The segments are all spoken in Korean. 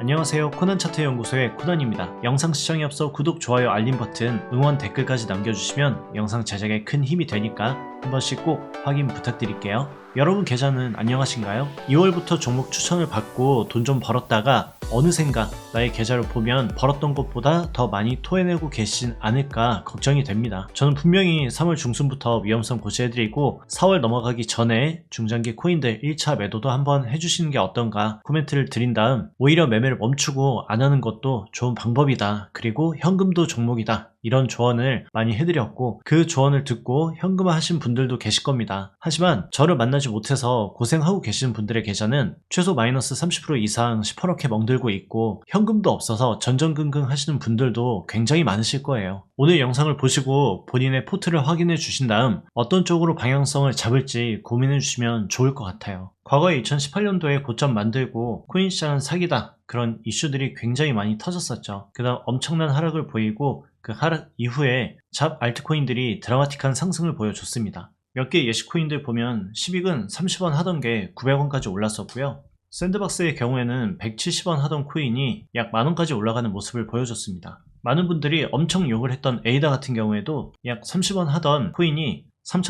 안녕하세요. 코난차트 연구소의 코난입니다. 영상 시청에 앞서 구독, 좋아요, 알림 버튼, 응원 댓글까지 남겨주시면 영상 제작에 큰 힘이 되니까 한 번씩 꼭 확인 부탁드릴게요. 여러분 계좌는 안녕하신가요? 2월부터 종목 추천을 받고 돈 좀 벌었다가 어느샌가 나의 계좌를 보면 벌었던 것보다 더 많이 토해내고 계시진 않을까 걱정이 됩니다. 저는 분명히 3월 중순부터 위험성 고시해드리고 4월 넘어가기 전에 중장기 코인들 1차 매도도 한번 해주시는 게 어떤가 코멘트를 드린 다음 오히려 매매를 멈추고 안 하는 것도 좋은 방법이다. 그리고 현금도 종목이다. 이런 조언을 많이 해드렸고 그 조언을 듣고 현금화 하신 분들도 계실 겁니다. 하지만 저를 만나지 못해서 고생하고 계시는 분들의 계좌는 최소 마이너스 30% 이상 시퍼렇게 멍들고 있고 현금도 없어서 전전긍긍 하시는 분들도 굉장히 많으실 거예요. 오늘 영상을 보시고 본인의 포트를 확인해 주신 다음 어떤 쪽으로 방향성을 잡을지 고민해 주시면 좋을 것 같아요. 과거에 2018년도에 고점 만들고 코인 시장은 사기다 그런 이슈들이 굉장히 많이 터졌었죠. 그 다음 엄청난 하락을 보이고 그 하락 이후에 잡 알트코인들이 드라마틱한 상승을 보여줬습니다. 몇 개 예시코인들 보면 10익은 30원 하던 게 900원까지 올랐었고요. 샌드박스의 경우에는 170원 하던 코인이 약 만원까지 올라가는 모습을 보여줬습니다. 많은 분들이 엄청 욕을 했던 에이다 같은 경우에도 약 30원 하던 코인이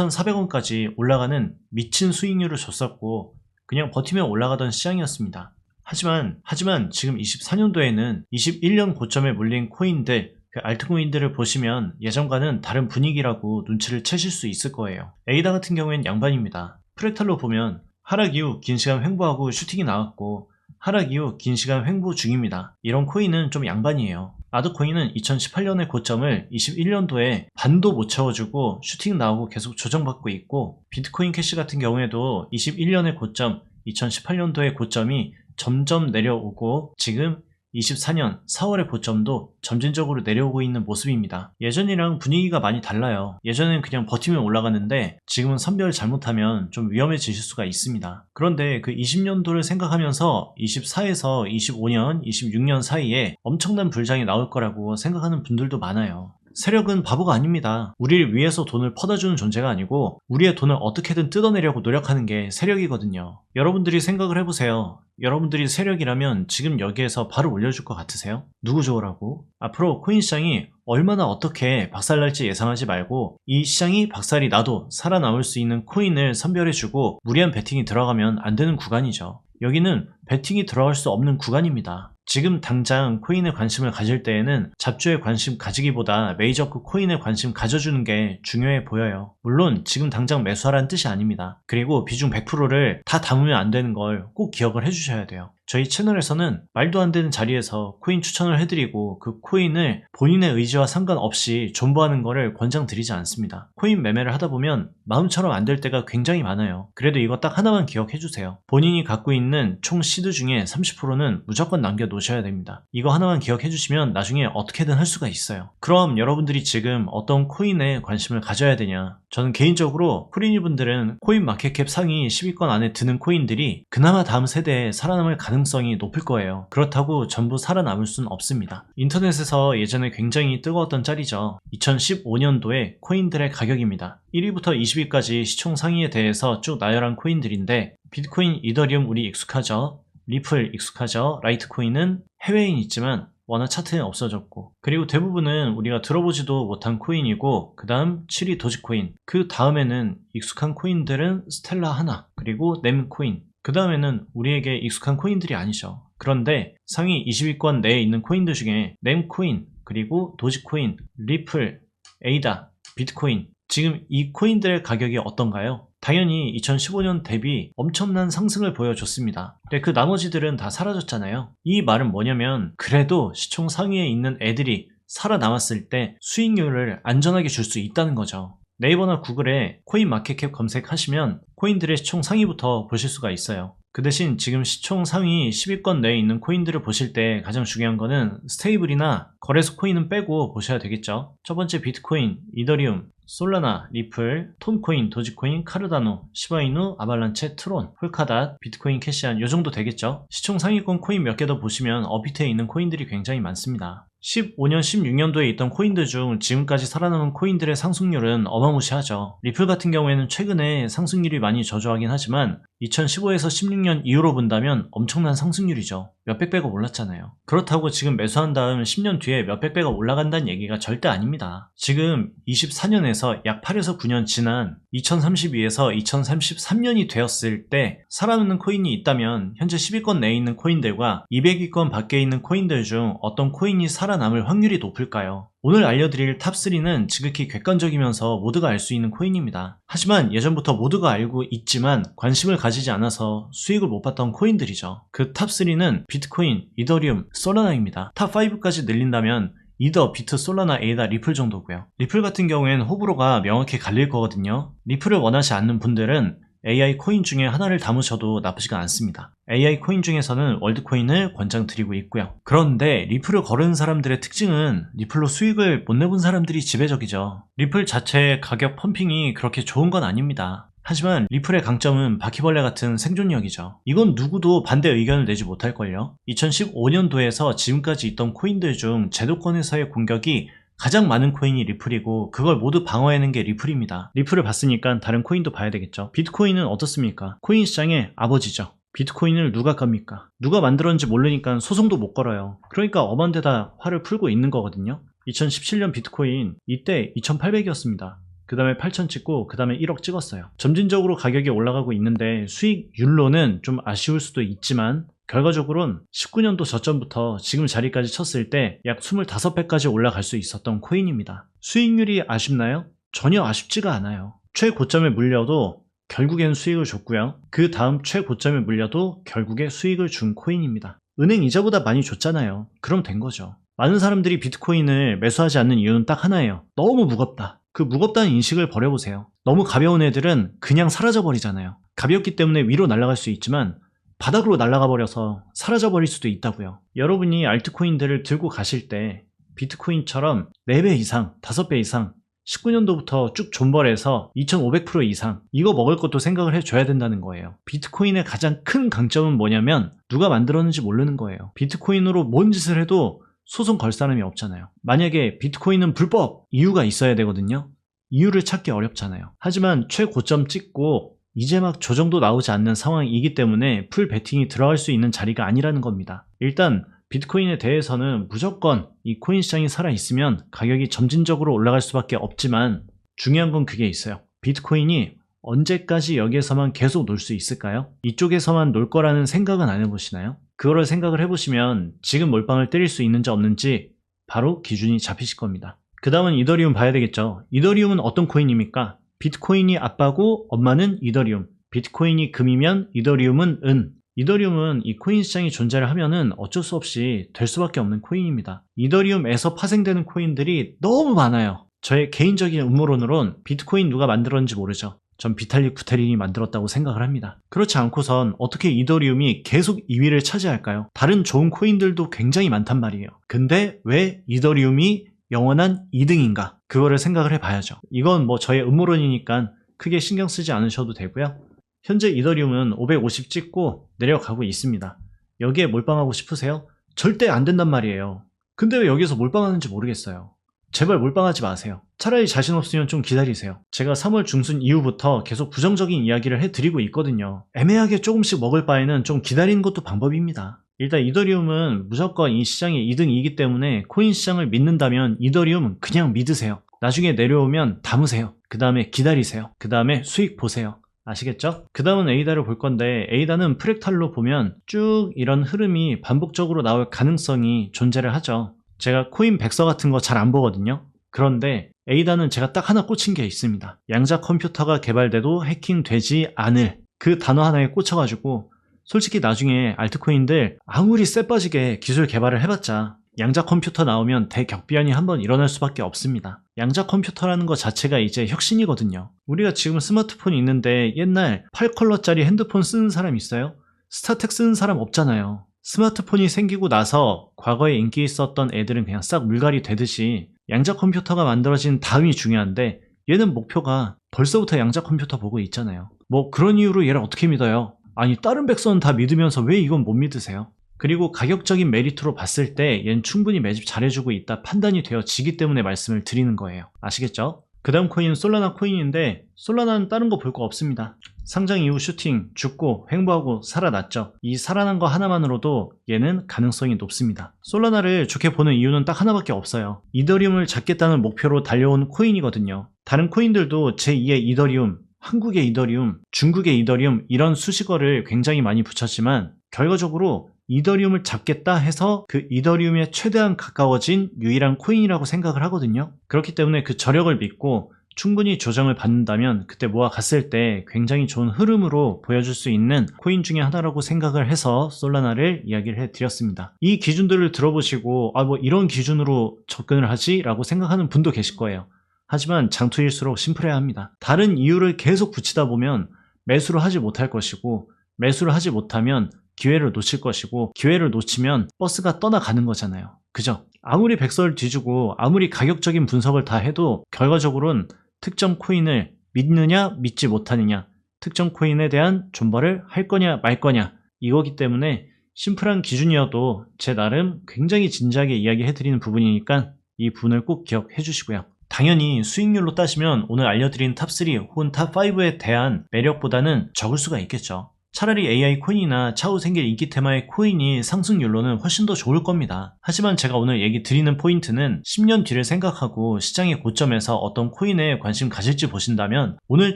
3,400원까지 올라가는 미친 수익률을 줬었고 그냥 버티면 올라가던 시장이었습니다. 하지만 지금 24년도에는 21년 고점에 물린 코인들 그 알트코인들을 보시면 예전과는 다른 분위기라고 눈치를 채실 수 있을 거예요. 에이다 같은 경우엔 양반입니다. 프랙탈로 보면 하락 이후 긴 시간 횡보하고 슈팅이 나왔고 하락 이후 긴 시간 횡보 중입니다. 이런 코인은 좀 양반이에요. 아드코인은 2018년의 고점을 21년도에 반도 못 채워주고 슈팅 나오고 계속 조정받고 있고 비트코인 캐시 같은 경우에도 21년의 고점, 2018년도의 고점이 점점 내려오고 지금 24년 4월의 고점도 점진적으로 내려오고 있는 모습입니다. 예전이랑 분위기가 많이 달라요. 예전에는 그냥 버티면 올라가는데 지금은 선별 잘못하면 좀 위험해지실 수가 있습니다. 그런데 그 20년도를 생각하면서 24에서 25년, 26년 사이에 엄청난 불장이 나올 거라고 생각하는 분들도 많아요. 세력은 바보가 아닙니다. 우리를 위해서 돈을 퍼다주는 존재가 아니고 우리의 돈을 어떻게든 뜯어내려고 노력하는 게 세력이거든요. 여러분들이 생각을 해보세요. 여러분들이 세력이라면 지금 여기에서 바로 올려줄 것 같으세요? 누구 좋으라고? 앞으로 코인 시장이 얼마나 어떻게 박살날지 예상하지 말고 이 시장이 박살이 나도 살아남을 수 있는 코인을 선별해주고 무리한 베팅이 들어가면 안 되는 구간이죠. 여기는 베팅이 들어갈 수 없는 구간입니다. 지금 당장 코인에 관심을 가질 때에는 잡주에 관심 가지기보다 메이저급 코인에 관심 가져주는 게 중요해 보여요. 물론 지금 당장 매수하라는 뜻이 아닙니다. 그리고 비중 100%를 다 담으면 안 되는 걸 꼭 기억을 해주셔야 돼요. 저희 채널에서는 말도 안 되는 자리에서 코인 추천을 해드리고 그 코인을 본인의 의지와 상관없이 존버하는 거를 권장드리지 않습니다. 코인 매매를 하다 보면 마음처럼 안 될 때가 굉장히 많아요. 그래도 이거 딱 하나만 기억해주세요. 본인이 갖고 있는 총 시드 중에 30%는 무조건 남겨놓으셔야 됩니다. 이거 하나만 기억해주시면 나중에 어떻게든 할 수가 있어요. 그럼 여러분들이 지금 어떤 코인에 관심을 가져야 되냐? 저는 개인적으로 코린이 분들은 코인 마켓캡 상위 10위권 안에 드는 코인들이 그나마 다음 세대에 살아남을 가능성이 높을 거예요. 그렇다고 전부 살아남을 수는 없습니다. 인터넷에서 예전에 굉장히 뜨거웠던 짤이죠. 2015년도에 코인들의 가격입니다. 1위부터 20위까지 시총 상위에 대해서 쭉 나열한 코인들인데 비트코인, 이더리움 우리 익숙하죠. 리플 익숙하죠. 라이트코인은 해외인 있지만 워낙 차트는 없어졌고 그리고 대부분은 우리가 들어보지도 못한 코인이고 그 다음 7위 도지코인 그 다음에는 익숙한 코인들은 스텔라 하나 그리고 넴코인 그 다음에는 우리에게 익숙한 코인들이 아니죠. 그런데 상위 20위권 내에 있는 코인들 중에 넴코인 그리고 도지코인, 리플, 에이다, 비트코인 지금 이 코인들의 가격이 어떤가요? 당연히 2015년 대비 엄청난 상승을 보여줬습니다. 근데 그 나머지들은 다 사라졌잖아요. 이 말은 뭐냐면 그래도 시총 상위에 있는 애들이 살아남았을 때 수익률을 안전하게 줄 수 있다는 거죠. 네이버나 구글에 코인 마켓캡 검색하시면 코인들의 시총 상위부터 보실 수가 있어요. 그 대신 지금 시총 상위 10위권 내에 있는 코인들을 보실 때 가장 중요한 거는 스테이블이나 거래소 코인은 빼고 보셔야 되겠죠. 첫 번째 비트코인, 이더리움, 솔라나, 리플, 톤코인, 도지코인, 카르다노, 시바이누, 아발란체, 트론, 폴카닷, 비트코인 캐시안 요 정도 되겠죠. 시총 상위권 코인 몇 개 더 보시면 업비트에 있는 코인들이 굉장히 많습니다. 15년, 16년도에 있던 코인들 중 지금까지 살아남은 코인들의 상승률은 어마무시하죠. 리플 같은 경우에는 최근에 상승률이 많이 저조하긴 하지만 2015에서 16년 이후로 본다면 엄청난 상승률이죠. 몇백 배가 올랐잖아요. 그렇다고 지금 매수한 다음 10년 뒤에 몇백 배가 올라간다는 얘기가 절대 아닙니다. 지금 24년에서 약 8에서 9년 지난 2032에서 2033년이 되었을 때 살아남는 코인이 있다면 현재 10위권 내에 있는 코인들과 200위권 밖에 있는 코인들 중 어떤 코인이 살아남을 확률이 높을까요? 오늘 알려드릴 탑3는 지극히 객관적이면서 모두가 알 수 있는 코인입니다. 하지만 예전부터 모두가 알고 있지만 관심을 가지지 않아서 수익을 못 봤던 코인들이죠. 그 탑3는 비트코인, 이더리움, 솔라나입니다. 탑5까지 늘린다면 이더, 비트, 솔라나, 에이다, 리플 정도고요. 리플 같은 경우에는 호불호가 명확히 갈릴 거거든요. 리플을 원하지 않는 분들은 AI 코인 중에 하나를 담으셔도 나쁘지가 않습니다. AI 코인 중에서는 월드코인을 권장드리고 있고요. 그런데 리플을 거르는 사람들의 특징은 리플로 수익을 못 내본 사람들이 지배적이죠. 리플 자체의 가격 펌핑이 그렇게 좋은 건 아닙니다. 하지만 리플의 강점은 바퀴벌레 같은 생존력이죠. 이건 누구도 반대 의견을 내지 못할걸요. 2015년도에서 지금까지 있던 코인들 중 제도권에서의 공격이 가장 많은 코인이 리플이고 그걸 모두 방어해낸 게 리플입니다. 리플을 봤으니까 다른 코인도 봐야 되겠죠. 비트코인은 어떻습니까? 코인 시장의 아버지죠. 비트코인을 누가 깝니까? 누가 만들었는지 모르니까 소송도 못 걸어요. 그러니까 엄한 데다 화를 풀고 있는 거거든요. 2017년 비트코인 이때 2800이었습니다. 그 다음에 8,000 찍고 그 다음에 1억 찍었어요. 점진적으로 가격이 올라가고 있는데 수익률로는 좀 아쉬울 수도 있지만 결과적으로는 19년도 저점부터 지금 자리까지 쳤을 때 약 25배까지 올라갈 수 있었던 코인입니다. 수익률이 아쉽나요? 전혀 아쉽지가 않아요. 최고점에 물려도 결국엔 수익을 줬고요. 그 다음 최고점에 물려도 결국에 수익을 준 코인입니다. 은행 이자보다 많이 줬잖아요. 그럼 된 거죠. 많은 사람들이 비트코인을 매수하지 않는 이유는 딱 하나예요. 너무 무겁다. 그 무겁다는 인식을 버려보세요. 너무 가벼운 애들은 그냥 사라져버리잖아요. 가볍기 때문에 위로 날아갈 수 있지만 바닥으로 날아가 버려서 사라져버릴 수도 있다고요. 여러분이 알트코인들을 들고 가실 때 비트코인처럼 4배 이상, 5배 이상 19년도부터 쭉 존버해서 2500% 이상 이거 먹을 것도 생각을 해줘야 된다는 거예요. 비트코인의 가장 큰 강점은 뭐냐면 누가 만들었는지 모르는 거예요. 비트코인으로 뭔 짓을 해도 소송 걸 사람이 없잖아요. 만약에 비트코인은 불법 이유가 있어야 되거든요. 이유를 찾기 어렵잖아요. 하지만 최고점 찍고 이제 막 조정도 나오지 않는 상황이기 때문에 풀 베팅이 들어갈 수 있는 자리가 아니라는 겁니다. 일단 비트코인에 대해서는 무조건 이 코인 시장이 살아있으면 가격이 점진적으로 올라갈 수밖에 없지만 중요한 건 그게 있어요. 비트코인이 언제까지 여기에서만 계속 놀 수 있을까요? 이쪽에서만 놀 거라는 생각은 안 해보시나요? 그거를 생각을 해보시면 지금 몰빵을 때릴 수 있는지 없는지 바로 기준이 잡히실 겁니다. 그 다음은 이더리움 봐야 되겠죠. 이더리움은 어떤 코인입니까? 비트코인이 아빠고 엄마는 이더리움. 비트코인이 금이면 이더리움은 은. 이더리움은 이 코인 시장이 존재를 하면은 어쩔 수 없이 될 수밖에 없는 코인입니다. 이더리움에서 파생되는 코인들이 너무 많아요. 저의 개인적인 음모론으론 비트코인 누가 만들었는지 모르죠. 전 비탈릭 부테린이 만들었다고 생각을 합니다. 그렇지 않고선 어떻게 이더리움이 계속 2위를 차지할까요? 다른 좋은 코인들도 굉장히 많단 말이에요. 근데 왜 이더리움이 영원한 2등인가? 그거를 생각을 해봐야죠. 이건 뭐 저의 음모론이니까 크게 신경 쓰지 않으셔도 되고요. 현재 이더리움은 550 찍고 내려가고 있습니다. 여기에 몰빵하고 싶으세요? 절대 안 된단 말이에요. 근데 왜 여기서 몰빵하는지 모르겠어요. 제발 몰빵하지 마세요. 차라리 자신 없으면 좀 기다리세요. 제가 3월 중순 이후부터 계속 부정적인 이야기를 해드리고 있거든요. 애매하게 조금씩 먹을 바에는 좀 기다리는 것도 방법입니다. 일단 이더리움은 무조건 이 시장의 2등이기 때문에 코인 시장을 믿는다면 이더리움은 그냥 믿으세요. 나중에 내려오면 담으세요. 그 다음에 기다리세요. 그 다음에 수익 보세요. 아시겠죠? 그 다음은 에이다를 볼 건데 에이다는 프랙탈로 보면 쭉 이런 흐름이 반복적으로 나올 가능성이 존재를 하죠. 제가 코인 백서 같은 거 잘 안 보거든요. 그런데 에이다는 제가 딱 하나 꽂힌 게 있습니다. 양자 컴퓨터가 개발돼도 해킹되지 않을 그 단어 하나에 꽂혀가지고 솔직히 나중에 알트코인들 아무리 쎄빠지게 기술 개발을 해봤자 양자 컴퓨터 나오면 대격변이 한번 일어날 수밖에 없습니다. 양자 컴퓨터라는 것 자체가 이제 혁신이거든요. 우리가 지금 스마트폰이 있는데 옛날 8컬러짜리 핸드폰 쓰는 사람 있어요? 스타텍 쓰는 사람 없잖아요. 스마트폰이 생기고 나서 과거에 인기 있었던 애들은 그냥 싹 물갈이 되듯이 양자 컴퓨터가 만들어진 다음이 중요한데 얘는 목표가 벌써부터 양자 컴퓨터 보고 있잖아요. 뭐 그런 이유로 얘를 어떻게 믿어요? 아니 다른 백성은 다 믿으면서 왜 이건 못 믿으세요? 그리고 가격적인 메리트로 봤을 때 얘는 충분히 매집 잘해주고 있다 판단이 되어지기 때문에 말씀을 드리는 거예요. 아시겠죠? 그 다음 코인은 솔라나 코인인데 솔라나는 다른 거 볼 거 없습니다. 상장 이후 슈팅, 죽고, 횡보하고 살아났죠. 이 살아난 거 하나만으로도 얘는 가능성이 높습니다. 솔라나를 좋게 보는 이유는 딱 하나밖에 없어요. 이더리움을 잡겠다는 목표로 달려온 코인이거든요. 다른 코인들도 제2의 이더리움, 한국의 이더리움, 중국의 이더리움 이런 수식어를 굉장히 많이 붙였지만 결과적으로 이더리움을 잡겠다 해서 그 이더리움에 최대한 가까워진 유일한 코인이라고 생각을 하거든요. 그렇기 때문에 그 저력을 믿고 충분히 조정을 받는다면 그때 모아갔을 때 굉장히 좋은 흐름으로 보여줄 수 있는 코인 중에 하나라고 생각을 해서 솔라나를 이야기를 해드렸습니다. 이 기준들을 들어보시고 뭐 이런 기준으로 접근을 하지? 라고 생각하는 분도 계실 거예요. 하지만 장투일수록 심플해야 합니다. 다른 이유를 계속 붙이다 보면 매수를 하지 못할 것이고 매수를 하지 못하면 기회를 놓칠 것이고 기회를 놓치면 버스가 떠나가는 거잖아요. 그죠? 아무리 백서를 뒤지고 아무리 가격적인 분석을 다 해도 결과적으로는 특정 코인을 믿느냐 믿지 못하느냐, 특정 코인에 대한 존버를 할 거냐 말 거냐 이거기 때문에 심플한 기준이어도 제 나름 굉장히 진지하게 이야기해드리는 부분이니까 이 부분을 꼭 기억해 주시고요. 당연히 수익률로 따지면 오늘 알려드린 탑3 혹은 탑5에 대한 매력보다는 적을 수가 있겠죠. 차라리 AI 코인이나 차후 생길 인기 테마의 코인이 상승률로는 훨씬 더 좋을 겁니다. 하지만 제가 오늘 얘기 드리는 포인트는 10년 뒤를 생각하고 시장의 고점에서 어떤 코인에 관심 가질지 보신다면 오늘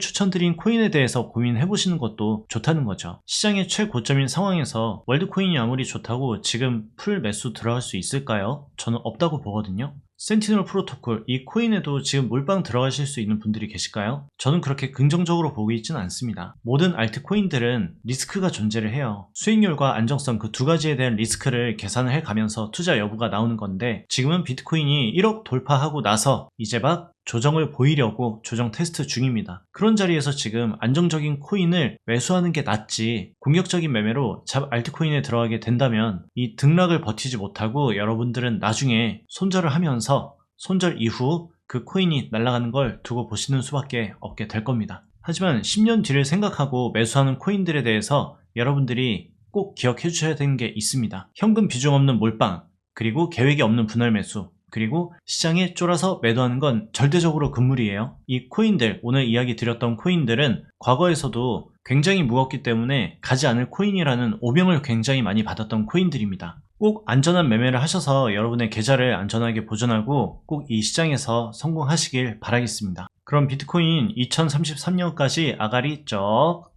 추천드린 코인에 대해서 고민해보시는 것도 좋다는 거죠. 시장의 최고점인 상황에서 월드코인이 아무리 좋다고 지금 풀 매수 들어갈 수 있을까요? 저는 없다고 보거든요. 센티널 프로토콜, 이 코인에도 지금 몰빵 들어가실 수 있는 분들이 계실까요? 저는 그렇게 긍정적으로 보고 있지는 않습니다. 모든 알트코인들은 리스크가 존재를 해요. 수익률과 안정성 그 두 가지에 대한 리스크를 계산을 해가면서 투자 여부가 나오는 건데 지금은 비트코인이 1억 돌파하고 나서 이제 막 조정을 보이려고 조정 테스트 중입니다. 그런 자리에서 지금 안정적인 코인을 매수하는 게 낫지 공격적인 매매로 알트코인에 들어가게 된다면 이 등락을 버티지 못하고 여러분들은 나중에 손절을 하면서 손절 이후 그 코인이 날아가는 걸 두고 보시는 수밖에 없게 될 겁니다. 하지만 10년 뒤를 생각하고 매수하는 코인들에 대해서 여러분들이 꼭 기억해 주셔야 되는 게 있습니다. 현금 비중 없는 몰빵, 그리고 계획이 없는 분할 매수, 그리고 시장에 쫄아서 매도하는 건 절대적으로 금물이에요. 이 코인들, 오늘 이야기 드렸던 코인들은 과거에서도 굉장히 무겁기 때문에 가지 않을 코인이라는 오명을 굉장히 많이 받았던 코인들입니다. 꼭 안전한 매매를 하셔서 여러분의 계좌를 안전하게 보존하고 꼭 이 시장에서 성공하시길 바라겠습니다. 그럼 비트코인 2033년까지 아가리 쩍!